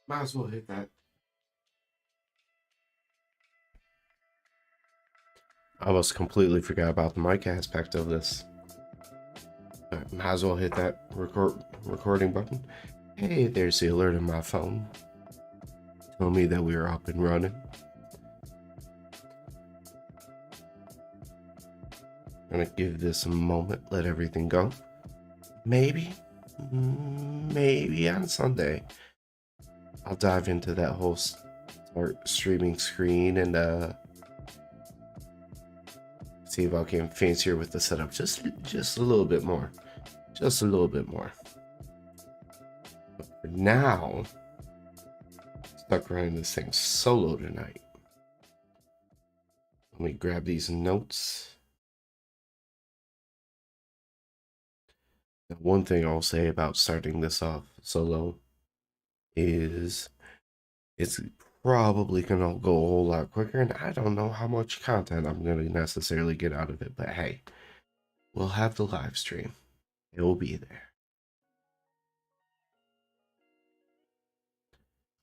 Might as well hit that. I almost completely forgot about the mic aspect of this. Might as well hit that recording button. Hey, there's the alert on my phone. Tell me that we are up and running. I'm gonna give this a moment, let everything go. Maybe on Sunday, I'll dive into that whole start streaming screen and see if I can fancier with the setup just a little bit more. Just a little bit more. But for now, stuck running this thing solo tonight. Let me grab these notes. The one thing I'll say about starting this off solo is it's probably gonna go a whole lot quicker, and I don't know how much content I'm gonna necessarily get out of it, but hey, we'll have the live stream. It will be there.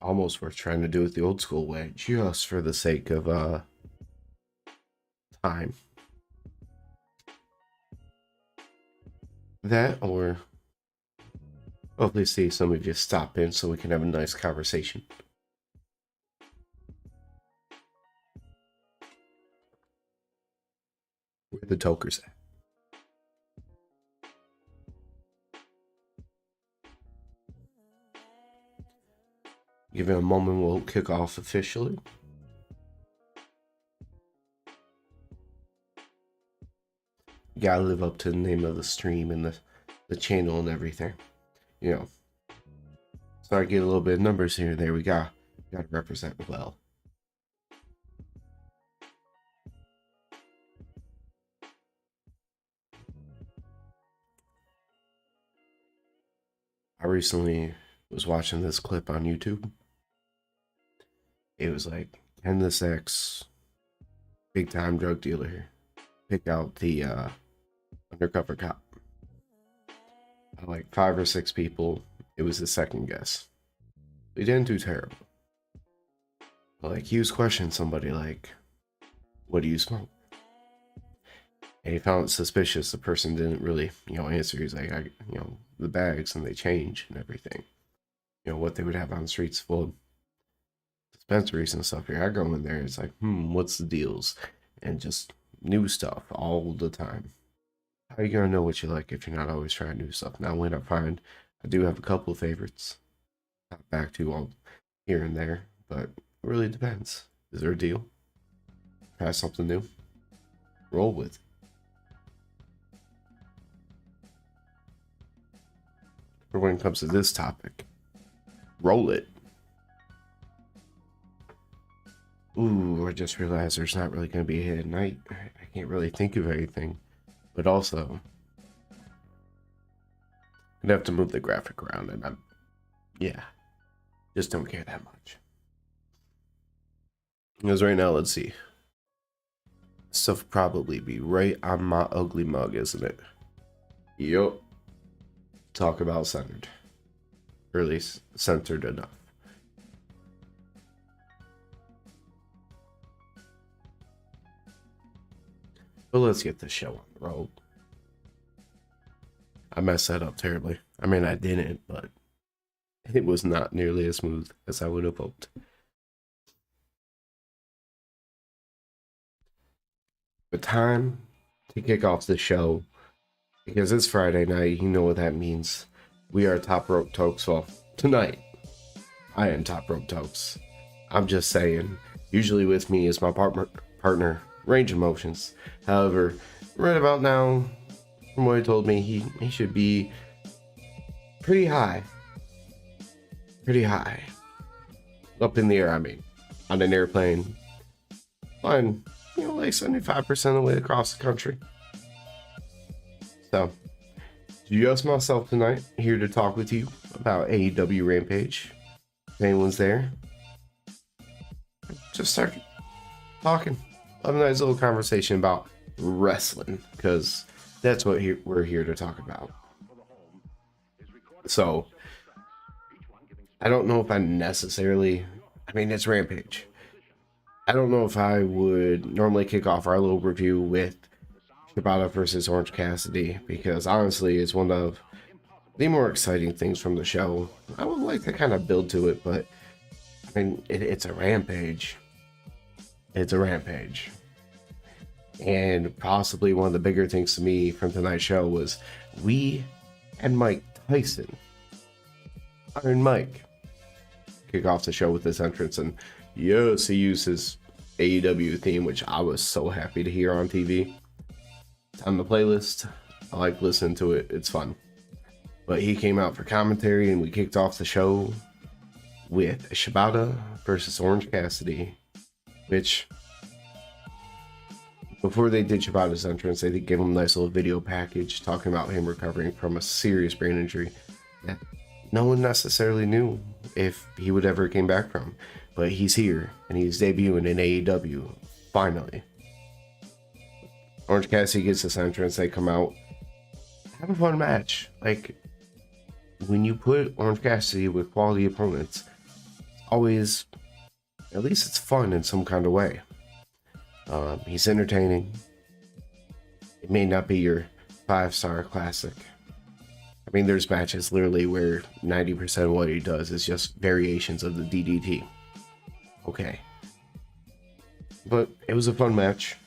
Almost worth trying to do it the old school way, just for the sake of time. That, or hopefully see some of you stop in so we can have a nice conversation. Where the Tokers at? Give it a moment, we'll kick off officially. Gotta live up to the name of the stream and the channel and everything. You know. Start getting a little bit of numbers here. There we go. Gotta represent well. I recently was watching this clip on YouTube. It was like, can this ex big time drug dealer pick out the undercover cop? Like 5 or 6 people, it was the second guess. He didn't do terrible. But like, he was questioning somebody like, what do you smoke? And he found it suspicious the person didn't really, answer. He's like, the bags, and they change and everything. What they would have on the streets full of dispensaries and stuff here. I go in there, it's like, what's the deals? And just new stuff all the time. How are you gonna know what you like if you're not always trying new stuff? Now, when I do have a couple of favorites, not back to all here and there, but it really depends. Is there a deal? Try something new? Roll with it. For when it comes to this topic, roll it. Ooh, I just realized there's not really going to be a hit at night. I can't really think of anything. But also, I'd have to move the graphic around, and just don't care that much. Because right now, let's see. Stuff probably be right on my ugly mug, isn't it? Yup. Talk about centered. Or at least centered enough. But let's get this show on the road. I messed that up terribly. I mean, I didn't, but it was not nearly as smooth as I would have hoped. But time to kick off the show, because it's Friday night, you know what that means. We are Top Rope Tokes. Well, tonight, I am Top Rope Tokes. I'm just saying, usually with me is my partner, Range Emotions. However, right about now, from what he told me, he should be pretty high. Up in the air, I mean. On an airplane. Flying, like 75% of the way across the country. So, just myself tonight, here to talk with you about AEW Rampage. If anyone's there, just start talking. Have a nice little conversation about wrestling, because that's what we're here to talk about. So, I don't know if I necessarily, I mean, it's Rampage. I don't know if I would normally kick off our little review with Shibata versus Orange Cassidy, because honestly, it's one of the more exciting things from the show. I would like to kind of build to it, but I mean, it's a Rampage. It's a Rampage. And possibly one of the bigger things to me from tonight's show was we and Mike Tyson, Iron Mike, kick off the show with this entrance. And yes, he used his AEW theme, which I was so happy to hear on TV. It's on the playlist. I like listening to it. It's fun. But he came out for commentary, and we kicked off the show with Shibata versus Orange Cassidy, which, before they did Shibata's entrance, they did give him a nice little video package talking about him recovering from a serious brain injury that no one necessarily knew if he would ever came back from. But he's here, and he's debuting in AEW, finally. Orange Cassidy gets this entrance, they come out, have a fun match. Like, when you put Orange Cassidy with quality opponents, always, at least it's fun in some kind of way. He's entertaining. It may not be your 5-star classic. I mean, there's matches literally where 90% of what he does is just variations of the DDT. Okay. But it was a fun match.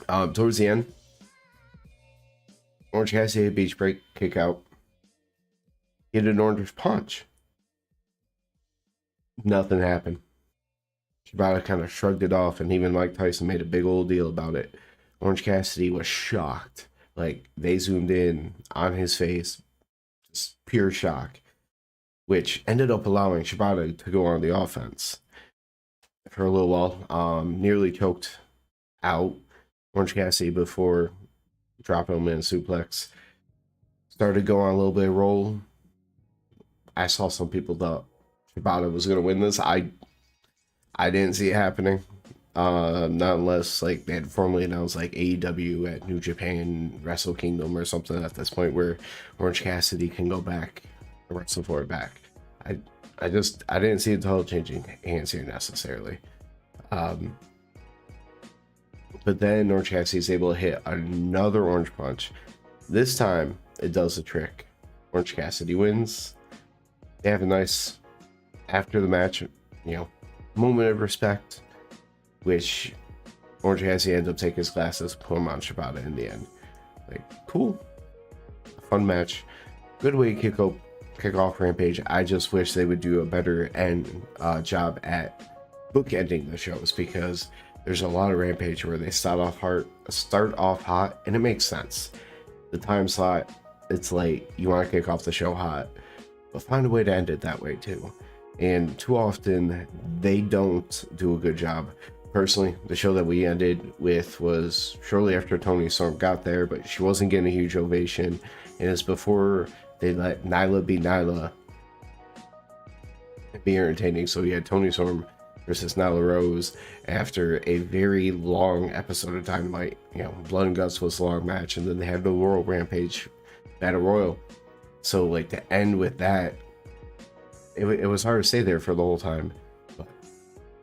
Towards the end, Orange Cassidy beach break, kick out. Hit an orange punch. Nothing happened. Shibata kind of shrugged it off, and even Mike Tyson made a big old deal about it. Orange Cassidy was shocked. Like, they zoomed in on his face. Just pure shock. Which ended up allowing Shibata to go on the offense for a little while. Nearly choked out Orange Cassidy before dropping him in a suplex. Started going on a little bit of roll. I saw some people thought Shibata was going to win this. I didn't see it happening. Not unless like they had formally announced like AEW at New Japan Wrestle Kingdom or something at this point where Orange Cassidy can go back and wrestle for it back. I didn't see the title changing hands here necessarily. But then Orange Cassidy is able to hit another orange punch. This time it does the trick. Orange Cassidy wins. They have a nice, after the match, moment of respect, which Orange Cassidy ends up taking his glasses, put him on Shibata in the end. Like, cool. Fun match. Good way to kick off Rampage. I just wish they would do a better job at bookending the shows, because there's a lot of Rampage where they start off hot, and it makes sense. The time slot, it's late. You want to kick off the show hot, but find a way to end it that way too. And too often they don't do a good job. Personally, the show that we ended with was shortly after Toni Storm got there, but she wasn't getting a huge ovation, and it's before they let Nyla be Nyla and be entertaining. So you had Toni Storm versus Nyla Rose after a very long episode of Dynamite. Blood and Guts was a long match, and then they had the Royal Rampage Battle Royal. So like to end with that, it was hard to stay there for the whole time. But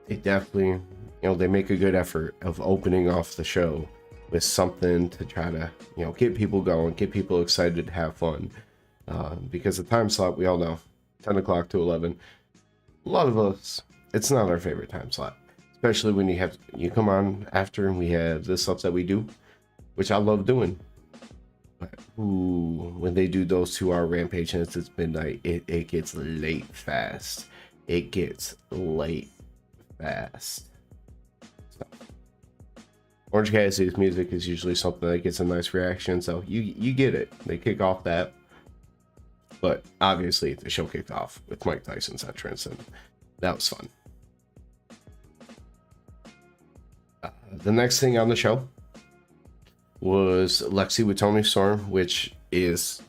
it definitely, they make a good effort of opening off the show with something to try to, get people going, get people excited to have fun. Because the time slot, we all know, 10 o'clock to 11, a lot of us, it's not our favorite time slot. Especially when you come on after and we have this stuff that we do, which I love doing. But when they do those 2-hour Rampage and it's midnight, it gets late fast. It gets late fast. So, Orange Cassidy's music is usually something that gets a nice reaction, so you get it. They kick off that. But obviously the show kicked off with Mike Tyson's entrance, and that was fun. The next thing on the show was Lexi with Toni Storm, which is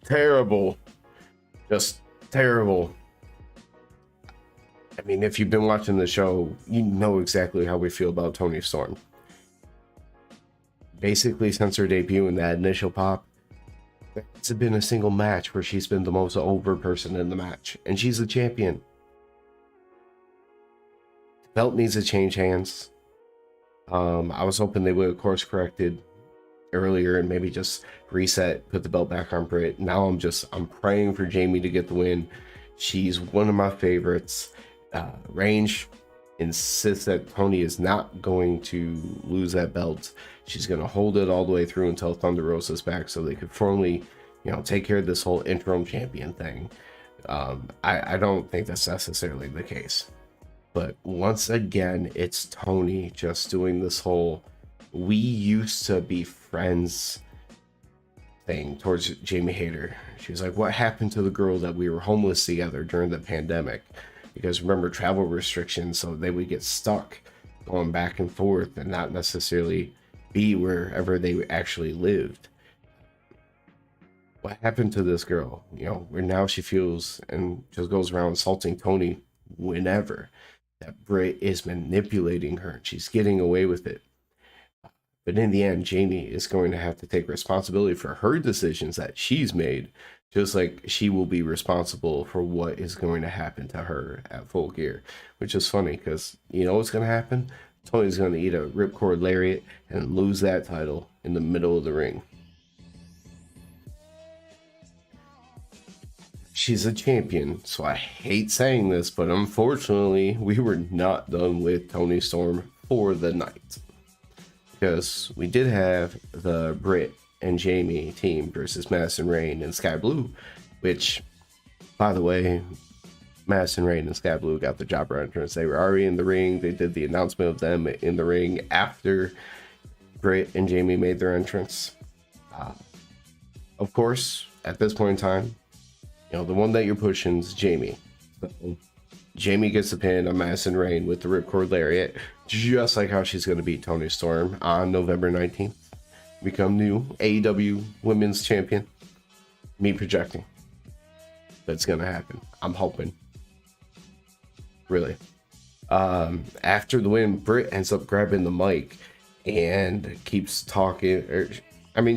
terrible. Just terrible. I mean, if you've been watching the show, you know exactly how we feel about Toni Storm. Basically, since her debut in that initial pop, It's been a single match where she's been the most over person in the match, and she's the champion. The belt needs to change hands. I was hoping they would have course corrected earlier and maybe just reset, put the belt back on Britt. Now I'm praying for Jamie to get the win. She's one of my favorites. Range insists that Tony is not going to lose that belt. She's going to hold it all the way through until Thunder Rosa's back, so they could formally, take care of this whole interim champion thing. I don't think that's necessarily the case. But once again, it's Tony just doing this whole "we used to be friends" thing towards Jamie Hayter. She was like, "What happened to the girl that we were homeless together during the pandemic?" Because remember, travel restrictions, so they would get stuck going back and forth and not necessarily be wherever they actually lived. What happened to this girl? Where now she feels and just goes around insulting Tony whenever. That Britt is manipulating her. She's getting away with it. But in the end, Jamie is going to have to take responsibility for her decisions that she's made, just like she will be responsible for what is going to happen to her at Full Gear. Which is funny because you know what's going to happen? Tony's going to eat a ripcord lariat and lose that title in the middle of the ring. She's a champion, so I hate saying this, but unfortunately, we were not done with Toni Storm for the night. Because we did have the Britt and Jamie team versus Madison Rayne and Sky Blue, which, by the way, Madison Rayne and Sky Blue got the jobber entrance. They were already in the ring. They did the announcement of them in the ring after Britt and Jamie made their entrance. Of course, at this point in time, the one that you're pushing is Jamie. So Jamie gets the pin on Madison Rayne with the ripcord lariat, just like how she's going to beat Toni Storm on November 19th. Become new AEW Women's Champion. Me projecting. That's going to happen. I'm hoping. Really. After the win, Britt ends up grabbing the mic and keeps talking.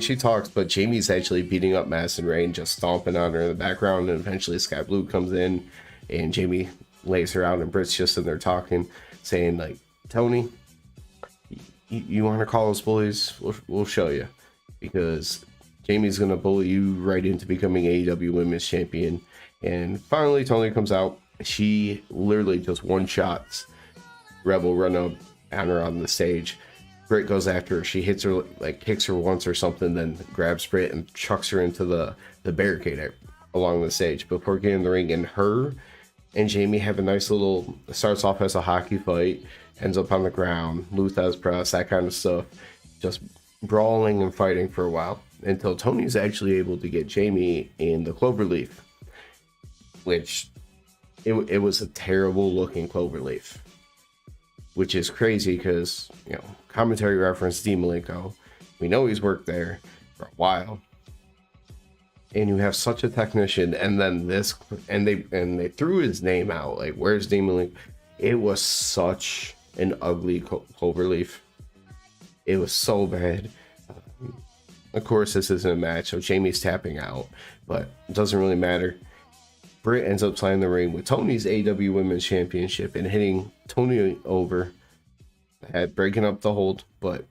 She talks, but Jamie's actually beating up Madison Rayne, just stomping on her in the background, and eventually Sky Blue comes in, and Jamie lays her out, and Britt's just in there talking, saying, like, "Tony, you want to call us bullies? We'll show you." Because Jamie's going to bully you right into becoming AEW Women's Champion. And finally, Tony comes out. She literally just one-shots Rebel Run up on her on the stage. Britt goes after her. She hits her, kicks her once or something, then grabs Britt and chucks her into the barricade along the stage before getting in the ring. And her and Jamie have a nice little, starts off as a hockey fight, ends up on the ground, Luthez press, that kind of stuff. Just brawling and fighting for a while until Tony's actually able to get Jamie in the cloverleaf, which it was a terrible looking cloverleaf. Which is crazy because, commentary reference Dean Malenko. We know he's worked there for a while. And you have such a technician, and then this, and they threw his name out. Like, where's Dean Malenko? It was such an ugly cloverleaf. It was so bad. Of course, this isn't a match, so Jamie's tapping out, but it doesn't really matter. Britt ends up sliding the ring with Tony's AEW Women's Championship and hitting Tony over, breaking up the hold, but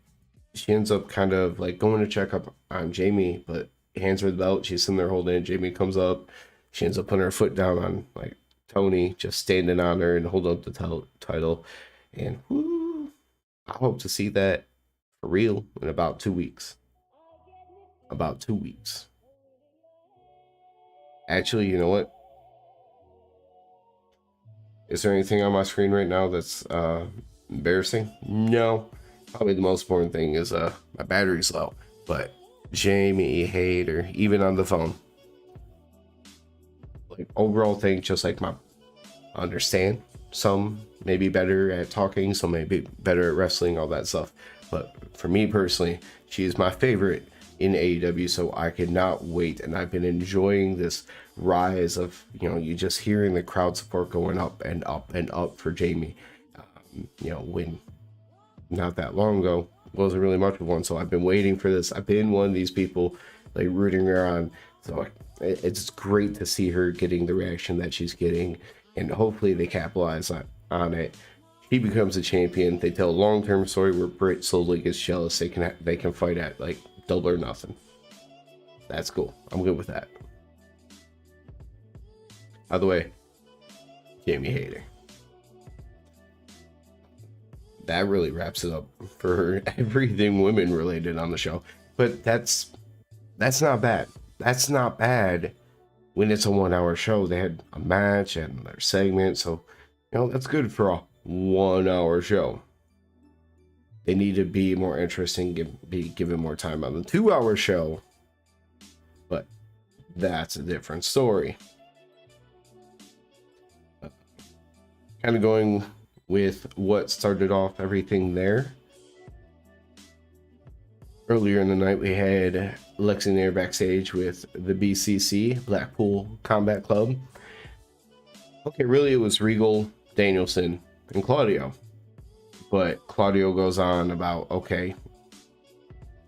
she ends up kind of going to check up on Jamie, but hands her the belt. She's sitting there holding it. Jamie comes up. She ends up putting her foot down on Tony, just standing on her and holding up the title. And I hope to see that for real in about 2 weeks. About 2 weeks. Actually, you know what? Is there anything on my screen right now that's embarrassing? No. Probably the most important thing is my battery's low. But Jamie Hayter, even on the phone. Overall thing, just my understand. Some may be better at talking, some may be better at wrestling, all that stuff. But for me personally, she is my favorite in AEW, so I cannot wait. And I've been enjoying this rise of, you just hearing the crowd support going up and up and up for Jamie. When not that long ago wasn't really much of one, so I've been waiting for this. I've been one of these people like rooting her on. So it's great to see her getting the reaction that she's getting, and hopefully they capitalize on it. He becomes a champion. They tell a long-term story where Britt slowly gets jealous. They can fight at like double or nothing. That's cool. I'm good with that. By the way, Jamie Hayter. That really wraps it up for everything women related on the show. But that's not bad. That's not bad when it's a 1 hour show. They had a match and their segment, so that's good for a 1 hour show. They need to be more interesting, be given more time on the 2 hour show, but that's a different story. Kind of going with what started off everything there. Earlier in the night, we had Lexi Nair backstage with the BCC, Blackpool Combat Club. Okay, really, it was Regal, Danielson, and Claudio. But Claudio goes on about, okay,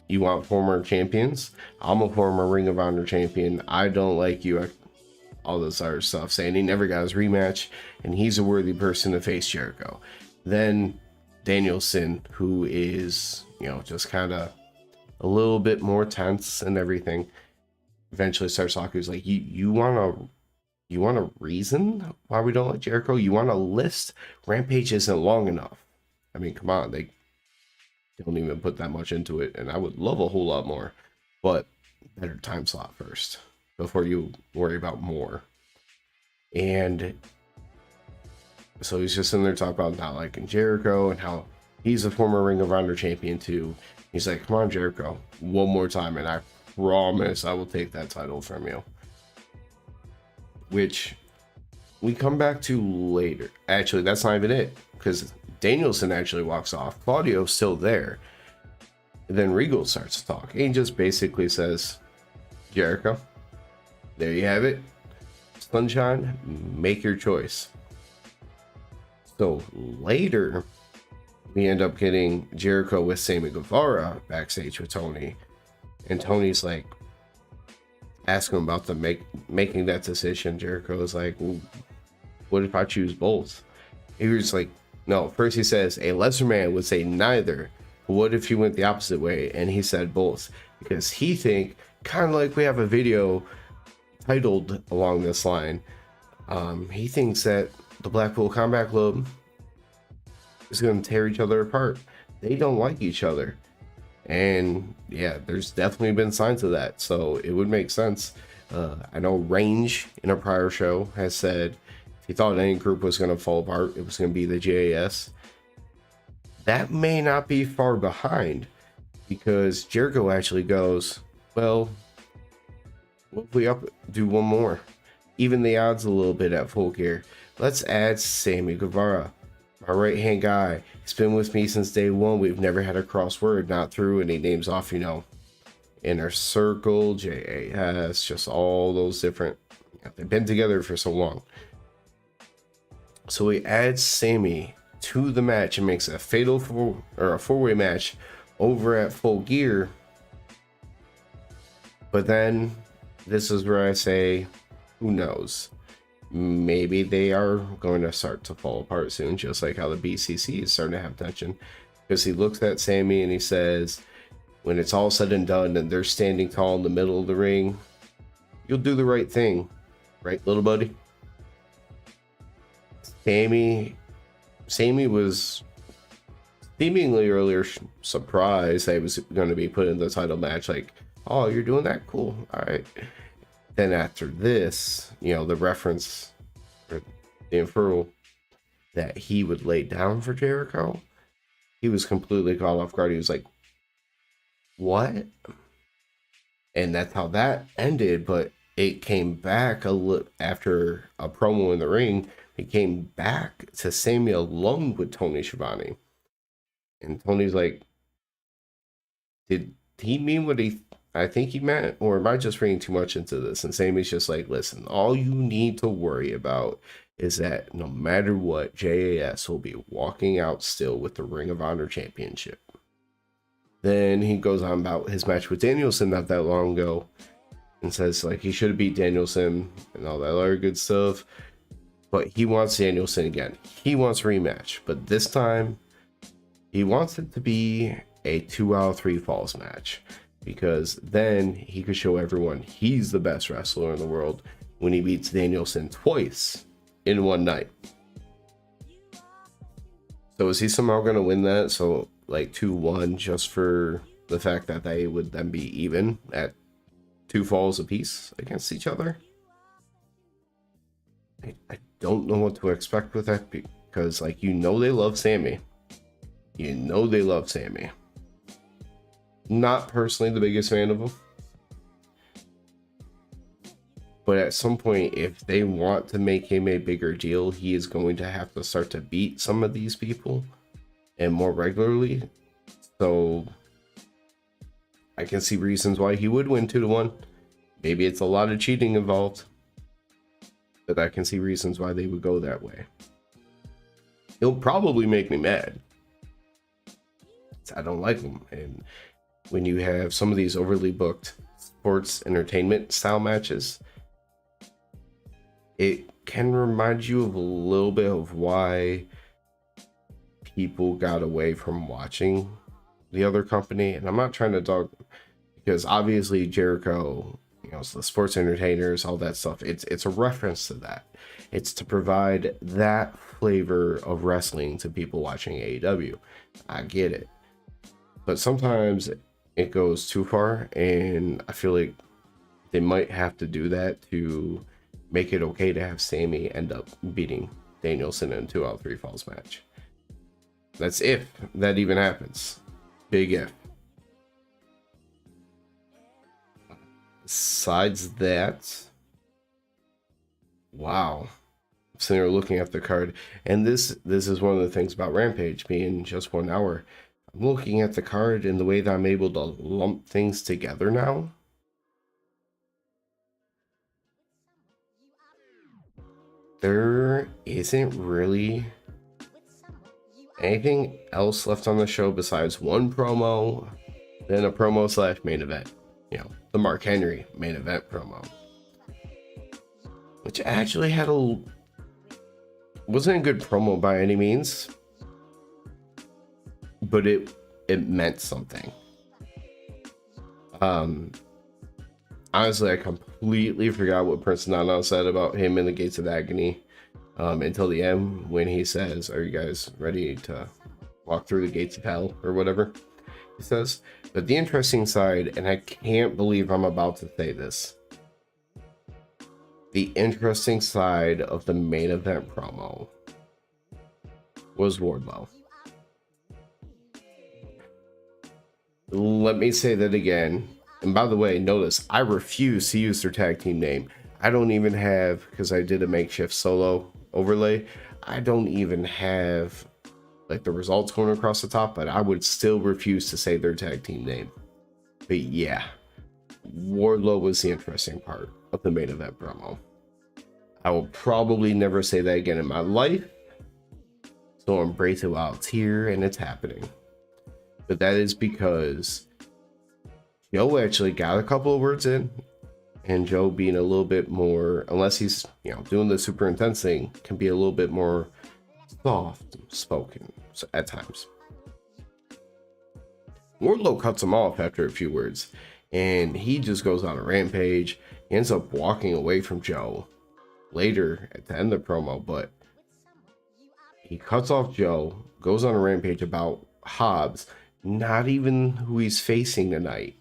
you want former champions? I'm a former Ring of Honor champion. I don't like you. All this other stuff, saying he never got his rematch, and he's a worthy person to face Jericho. Then Danielson, who is, just kind of a little bit more tense and everything, eventually starts talking. He's like, you want a reason why we don't like Jericho? You want a list? Rampage isn't long enough. I mean, come on, they don't even put that much into it, and I would love a whole lot more, but better time slot first before you worry about more. And so he's just in there talking about not liking Jericho and how he's a former Ring of Honor champion too. He's like, come on, Jericho, one more time, and I promise I will take that title from you. Which we come back to later. Actually, that's not even it, because Danielson actually walks off. Claudio's still there. And then Regal starts to talk. He just basically says, Jericho, there you have it. Sunshine, make your choice. So later, we end up getting Jericho with Sammy Guevara backstage with Tony. And Tony's like, asking him about making that decision. Jericho is like, well, what if I choose both? He was like, no. First he says, a lesser man would say neither. What if you went the opposite way? And he said both. Because he think, kind of like we have a video titled along this line, he thinks that the Blackpool Combat Club is going to tear each other apart. They don't like each other. And yeah, there's definitely been signs of that, so it would make sense. I know Range in a prior show has said if he thought any group was going to fall apart, it was going to be the JAS. That may not be far behind, because Jericho actually goes, well, what if we do one more? Even the odds a little bit at Full Gear. Let's add Sammy Guevara, my right-hand guy. He's been with me since day one. We've never had a crossword, not through, and he names off, Inner Circle, JAS, just all those different. They've been together for so long. So he adds Sammy to the match and makes a fatal four-way match over at Full Gear. But then this is where I say, who knows? Maybe they are going to start to fall apart soon, just like how the BCC is starting to have tension. Because he looks at Sammy and he says, when it's all said and done and they're standing tall in the middle of the ring, you'll do the right thing, right, little buddy? Sammy was seemingly earlier surprised that he was going to be put in the title match, like, oh, you're doing that? Cool. All right. Then after this, the reference, or the inferral that he would lay down for Jericho, he was completely caught off guard. He was like, what? And that's how that ended. But it came back after a promo in the ring. It came back to Sammy alone with Tony Schiavone. And Tony's like, did he mean what I think he meant, or am I just reading too much into this? And Sammy's just like, listen, all you need to worry about is that no matter what, JAS will be walking out still with the Ring of Honor Championship. Then he goes on about his match with Danielson not that long ago and says like he should have beat Danielson and all that other good stuff. But he wants Danielson again. He wants a rematch. But this time, he wants it to be a 2 out of 3 falls match. Because then he could show everyone he's the best wrestler in the world when he beats Danielson twice in one night. So is he somehow going to win that? So like 2-1 just for the fact that they would then be even at 2 falls apiece against each other? I don't know what to expect with that because like they love Sammy. They love Sammy. Not personally the biggest fan of him. But at some point, if they want to make him a bigger deal, he is going to have to start to beat some of these people and more regularly. So I can see reasons why he would win 2-1. Maybe it's a lot of cheating involved, but I can see reasons why they would go that way. It'll probably make me mad. I don't like him. And when you have some of these overly booked sports entertainment style matches, it can remind you of a little bit of why people got away from watching the other company. And I'm not trying to dog, because obviously Jericho, so the sports entertainers, all that stuff, it's a reference to that. It's to provide that flavor of wrestling to people watching AEW. I get it. But sometimes it goes too far, and I feel like they might have to do that to make it okay to have Sammy end up beating Danielson in a 2 out of 3 falls match. That's if that even happens. Big if. Besides that, wow. I'm sitting here looking at the card, and this is one of the things about Rampage being just 1 hour. I'm looking at the card and the way that I'm able to lump things together now. There isn't really anything else left on the show besides one promo, then a promo / main event. The Mark Henry main event promo, which actually wasn't a good promo by any means, but it meant something. Honestly, I completely forgot what Prince Nana said about him in the Gates of Agony until the end, when he says, "Are you guys ready to walk through the gates of hell?" or whatever he says. But the interesting side, and I can't believe I'm about to say this, the interesting side of the main event promo was Wardlow. Let me say that again. And by the way, notice I refuse to use their tag team name. I don't even have, because I did a makeshift solo overlay, I don't even have like the results going across the top, but I would still refuse to say their tag team name. But yeah, Wardlow was the interesting part of the main event promo. I will probably never say that again in my life, so embrace it while it's here and it's happening. But that is because Joe actually got a couple of words in, and Joe being a little bit more, unless he's doing the super intense thing, can be a little bit more soft spoken at times. Wardlow cuts him off after a few words, and he just goes on a rampage. He ends up walking away from Joe later at the end of the promo, but he cuts off Joe, goes on a rampage about Hobbs, not even who he's facing tonight.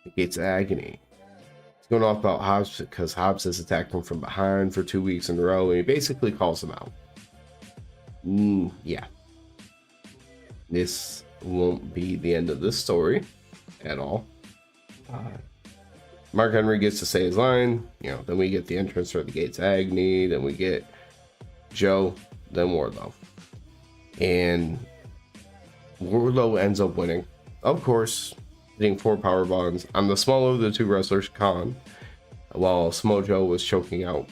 He gets agony. He's going off about Hobbs because Hobbs has attacked him from behind for 2 weeks in a row, and he basically calls him out. Yeah. This won't be the end of this story at all. Mark Henry gets to say his line. Then we get the entrance for the Gates of Agony. Then we get Joe, then Wardlow. And Wardlow ends up winning. Of course, hitting 4 power bombs on the smaller of the 2 wrestlers, Khan, while Samoa Joe was choking out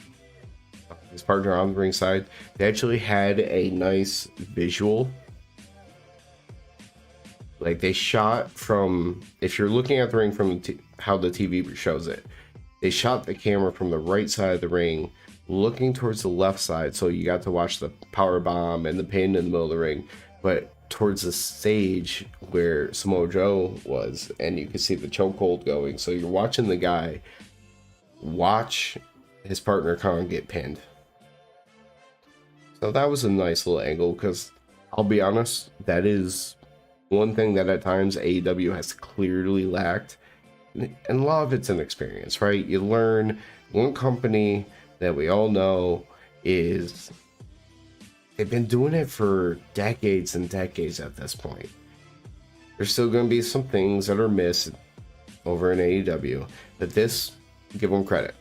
his partner on the ringside. They actually had a nice visual Like they shot from, if you're looking at the ring from how the TV shows it, they shot the camera from the right side of the ring, looking towards the left side. So you got to watch the power bomb and the pin in the middle of the ring, but towards the stage where Samoa Joe was, and you can see the chokehold going. So you're watching the guy watch his partner Khan get pinned. So that was a nice little angle, because I'll be honest, that is one thing that at times AEW has clearly lacked. And a lot of it's an experience, right? You learn. One company that we all know is, they've been doing it for decades and decades at this point. There's still going to be some things that are missed over in AEW, but this, give them credit.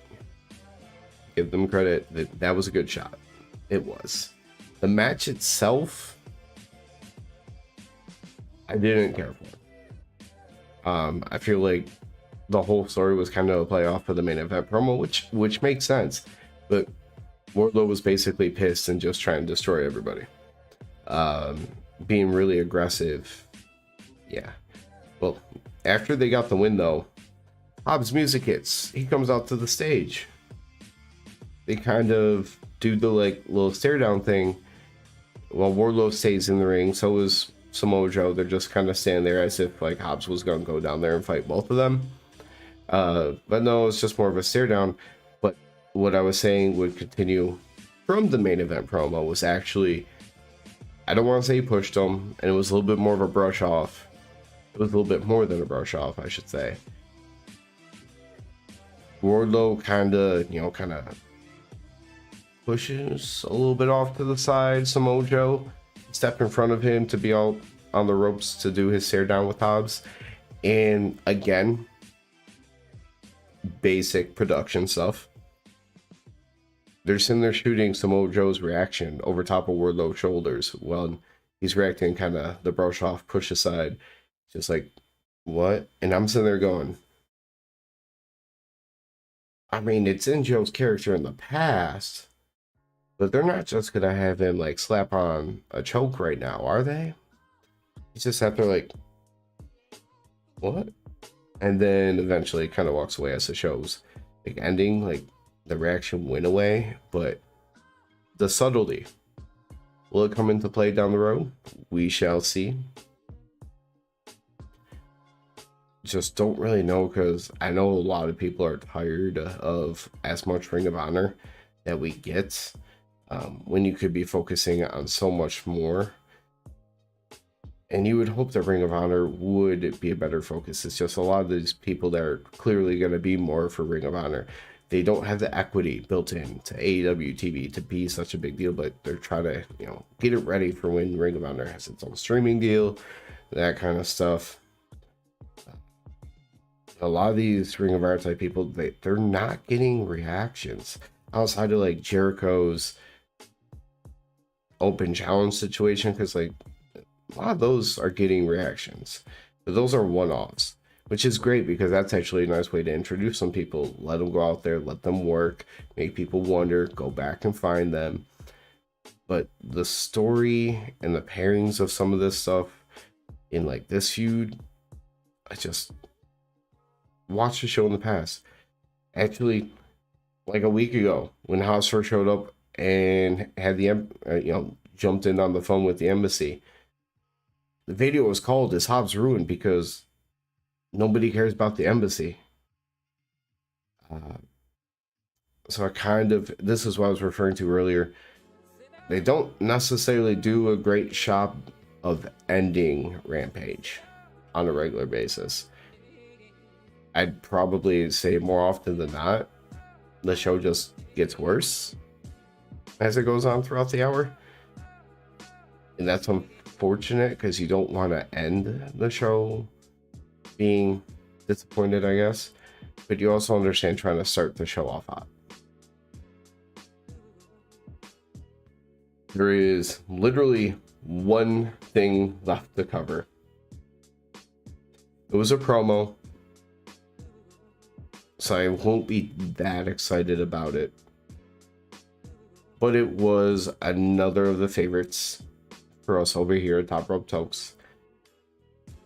Give them credit. That was a good shot. It was. The match itself, I didn't care for. I feel like the whole story was kind of a play off of the main event promo, which makes sense. But Wardlow was basically pissed and just trying to destroy everybody. Being really aggressive. Yeah. Well, after they got the win, though, Hobbs' music hits. He comes out to the stage. They kind of do the like little stare down thing while Wardlow stays in the ring. So is Samoa Joe. They're just kind of standing there as if like Hobbs was going to go down there and fight both of them. But no, it's just more of a stare down. But what I was saying would continue from the main event promo was actually, I don't want to say he pushed him, and it was a little bit more of a brush off. It was a little bit more than a brush off, I should say. Wardlow kind of pushes a little bit off to the side. Samoa Joe step in front of him to be out on the ropes to do his stare down with Hobbs. And again, basic production stuff. They're sitting there shooting Samoa Joe's reaction over top of Wardlow's shoulders while he's reacting kind of the brush off, push aside. Just like, what? And I'm sitting there going, I mean, it's in Joe's character in the past, but they're not just going to have him like slap on a choke right now, are they? He's just after like, what? And then eventually kind of walks away as the show's like ending. Like the reaction went away, but the subtlety, will it come into play down the road? We shall see. Just don't really know, because I know a lot of people are tired of as much Ring of Honor that we get when you could be focusing on so much more. And you would hope that Ring of Honor would be a better focus. It's just a lot of these people that are clearly going to be more for Ring of Honor, they don't have the equity built in to AEW TV to be such a big deal, but they're trying to, get it ready for when Ring of Honor has its own streaming deal, that kind of stuff. A lot of these Ring of Honor type people, they're not getting reactions outside of like Jericho's open challenge situation, because like a lot of those are getting reactions, but those are one-offs, which is great because that's actually a nice way to introduce some people. Let them go out there, let them work, make people wonder, go back and find them. But the story and the pairings of some of this stuff in like this feud, I just watched the show in the past. Actually, like a week ago, when House first showed up and had the jumped in on the phone with the embassy, the video was called "Is Hobbs Ruined?" because nobody cares about the embassy. So this is what I was referring to earlier. They don't necessarily do a great job of ending Rampage on a regular basis. I'd probably say more often than not, the show just gets worse as it goes on throughout the hour. And that's unfortunate, because you don't want to end the show being disappointed, I guess. But you also understand trying to start the show off hot. There is literally one thing left to cover. It was a promo, so I won't be that excited about it. But it was another of the favorites for us over here at Top Rope Tokes.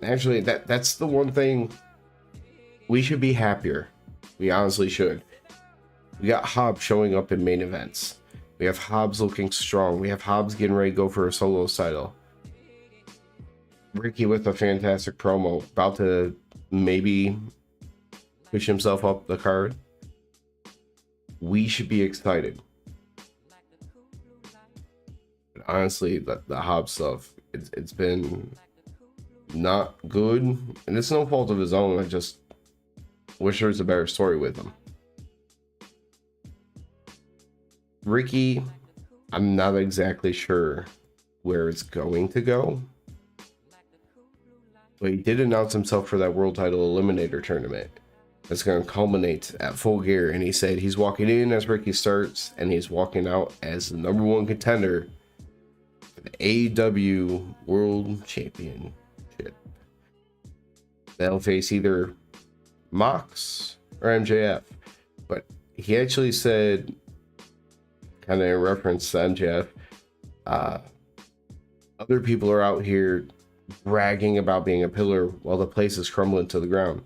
Actually, that's the one thing we should be happier. We honestly should. We got Hobbs showing up in main events. We have Hobbs looking strong. We have Hobbs getting ready to go for a solo title. Ricky with a fantastic promo, about to maybe push himself up the card. We should be excited. But honestly, the Hobbs stuff, it's been not good, and it's no fault of his own. I just wish there was a better story with him. Ricky, I'm not exactly sure where it's going to go, but he did announce himself for that world title eliminator tournament that's going to culminate at Full Gear, and he said he's walking in as Ricky Starks and he's walking out as the #1 contender for the AEW World Championship. They'll face either Mox or MJF, but he actually said, kind of in reference to MJF, other people are out here bragging about being a pillar while the place is crumbling to the ground,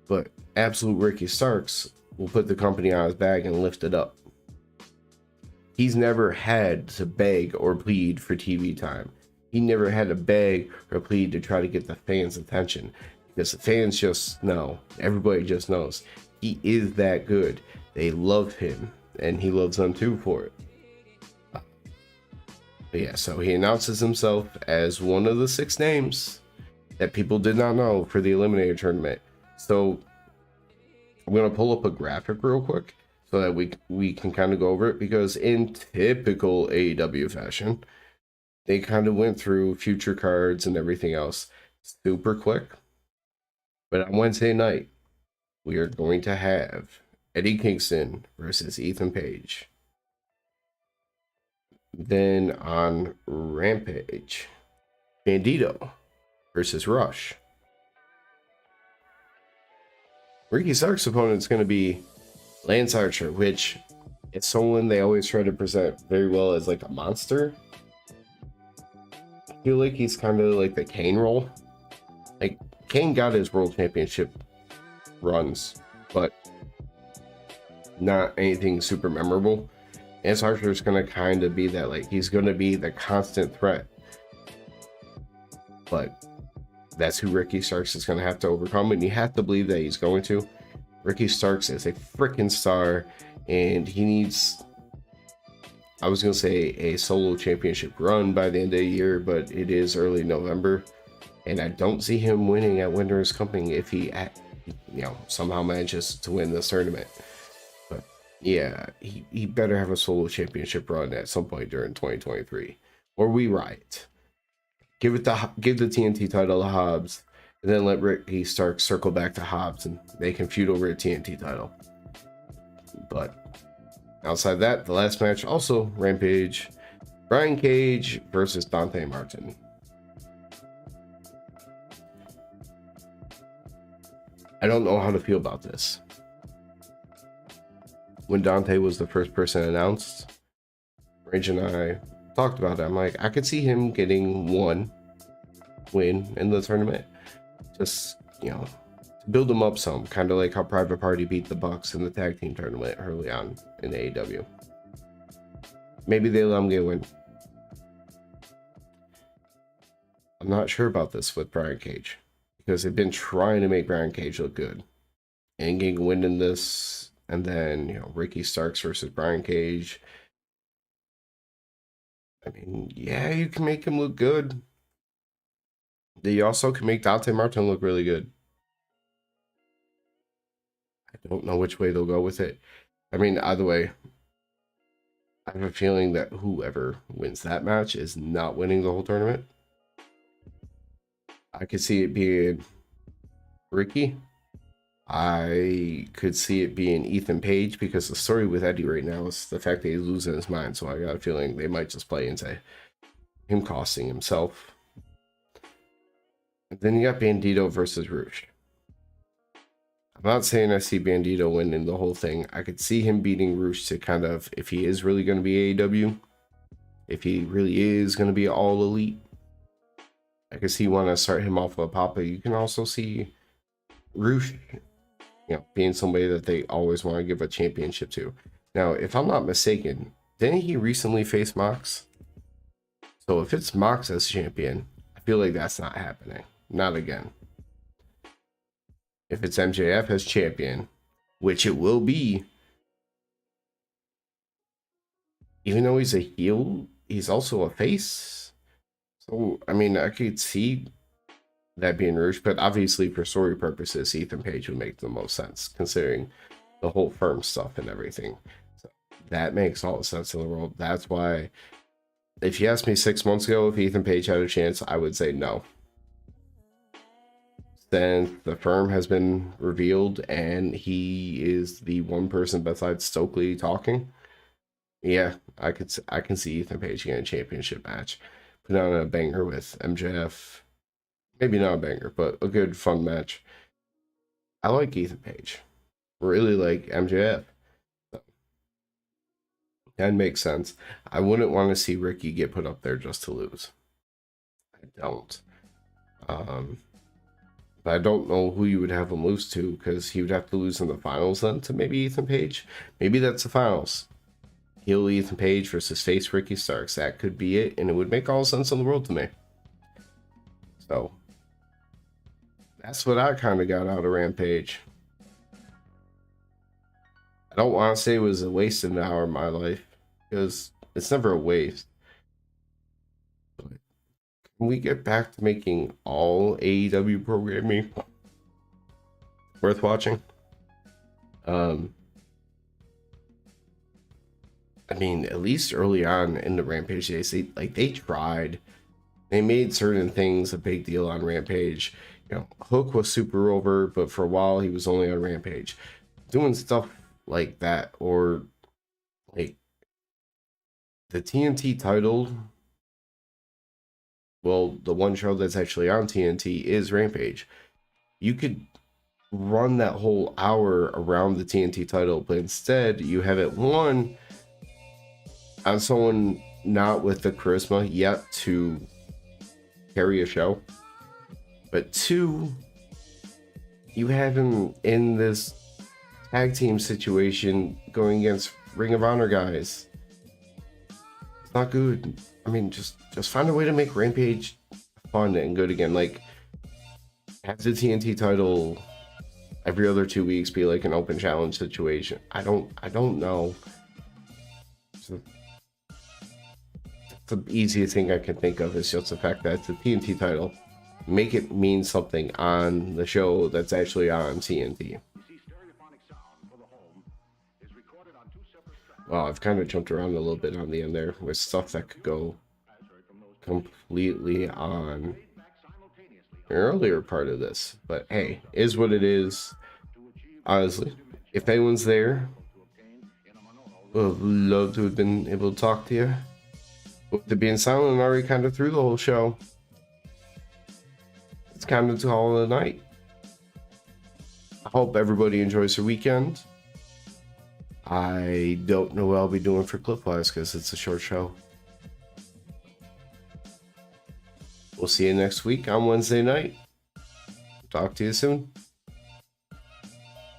but absolute Ricky Starks will put the company on his back and lift it up. He's never had to beg or plead for TV time. He never had to beg or plead to try to get the fans' attention, because the fans just know. Everybody just knows he is that good. They love him, and he loves them too for it. But yeah, so he announces himself as one of the 6 names that people did not know for the Eliminator tournament. So I'm going to pull up a graphic real quick so that we can kind of go over it, because in typical AEW fashion, they kind of went through future cards and everything else super quick. But on Wednesday night, we are going to have Eddie Kingston versus Ethan Page. Then on Rampage, Bandito versus Rush. Ricky Stark's opponent is going to be Lance Archer, which it's someone they always try to present very well as like a monster. I feel like he's kind of like the Kane role. Like, Kane got his world championship runs, but not anything super memorable. Lance Archer is going to kind of be that, like, he's going to be the constant threat. But that's who Ricky Starks is going to have to overcome, and you have to believe that he's going to. Ricky Starks is a freaking star, and he needs, I was going to say, a solo championship run by the end of the year, but it is early November, and I don't see him winning at Winter's Coming if he, somehow manages to win this tournament. But yeah, he better have a solo championship run at some point during 2023, or we riot. Give the TNT title to Hobbs, and then let Ricky Starks circle back to Hobbs, and they can feud over a TNT title. But outside that, the last match, also Rampage, Brian Cage versus Dante Martin. I don't know how to feel about this. When Dante was the first person announced, Rage and I talked about it. I'm like, I could see him getting one win in the tournament. Just, to build him up some. Kind of like how Private Party beat the Bucks in the tag team tournament early on in AEW. Maybe they let him get a win. I'm not sure about this with Brian Cage, because they've been trying to make Brian Cage look good. And getting a win in this, and then, Ricky Starks versus Brian Cage. I mean, yeah, you can make him look good. You also can make Dante Martin look really good. I don't know which way they'll go with it. I mean, either way, I have a feeling that whoever wins that match is not winning the whole tournament. I could see it being Ricky. I could see it being Ethan Page, because the story with Eddie right now is the fact that he's losing his mind. So I got a feeling they might just play into him costing himself. And then you got Bandito versus Roosh. I'm not saying I see Bandito winning the whole thing. I could see him beating Roosh to kind of, if he is really going to be AEW, if he really is going to be all elite, I can see want to start him off with a pop, but you can also see Roosh, being somebody that they always want to give a championship to. Now, if I'm not mistaken, didn't he recently face Mox? So if it's Mox as champion, I feel like that's not happening. Not again. If it's MJF as champion, which it will be, even though he's a heel, he's also a face. So, I mean, I could see that being Roosh, but obviously for story purposes, Ethan Page would make the most sense, considering the whole firm stuff and everything. So that makes all the sense in the world. That's why, if you asked me 6 months ago if Ethan Page had a chance, I would say no. Then the firm has been revealed and he is the one person besides Stokely talking. Yeah, I can see Ethan Page getting a championship match, put on a banger with MJF. Maybe not a banger, but a good fun match. I like Ethan Page. Really like MJF. So, that makes sense. I wouldn't want to see Ricky get put up there just to lose. I don't. I don't know who you would have him lose to, because he would have to lose in the finals then to maybe Ethan Page. Maybe that's the finals. Heel Ethan Page versus face Ricky Starks. That could be it, and it would make all the sense in the world to me. So that's what I kind of got out of Rampage. I don't want to say it was a waste of an hour of my life, because it's never a waste. But can we get back to making all AEW programming worth watching? I mean, at least early on in the Rampage days, they tried. They made certain things a big deal on Rampage. Hook was super over, but for a while he was only on Rampage. Doing stuff like that, or like the TNT title. Well, the one show that's actually on TNT is Rampage. You could run that whole hour around the TNT title, but instead you have it on someone not with the charisma yet to carry a show, but 2, you have him in this tag team situation going against Ring of Honor guys. It's not good. I mean, just find a way to make Rampage fun and good again. Like, have the TNT title every other 2 weeks be like an open challenge situation. I don't know. So, the easiest thing I can think of is just the fact that it's the TNT title. Make it mean something on the show that's actually on TNT. Well, I've kind of jumped around a little bit on the end there with stuff that could go completely on the earlier part of this. But hey, is what it is. Honestly, if anyone's there, would love to have been able to talk to you. With it being silent already kind of through the whole show, it's kind of to call it a night. I hope everybody enjoys their weekend. I don't know what I'll be doing for clip-wise because it's a short show. We'll see you next week on Wednesday night. Talk to you soon.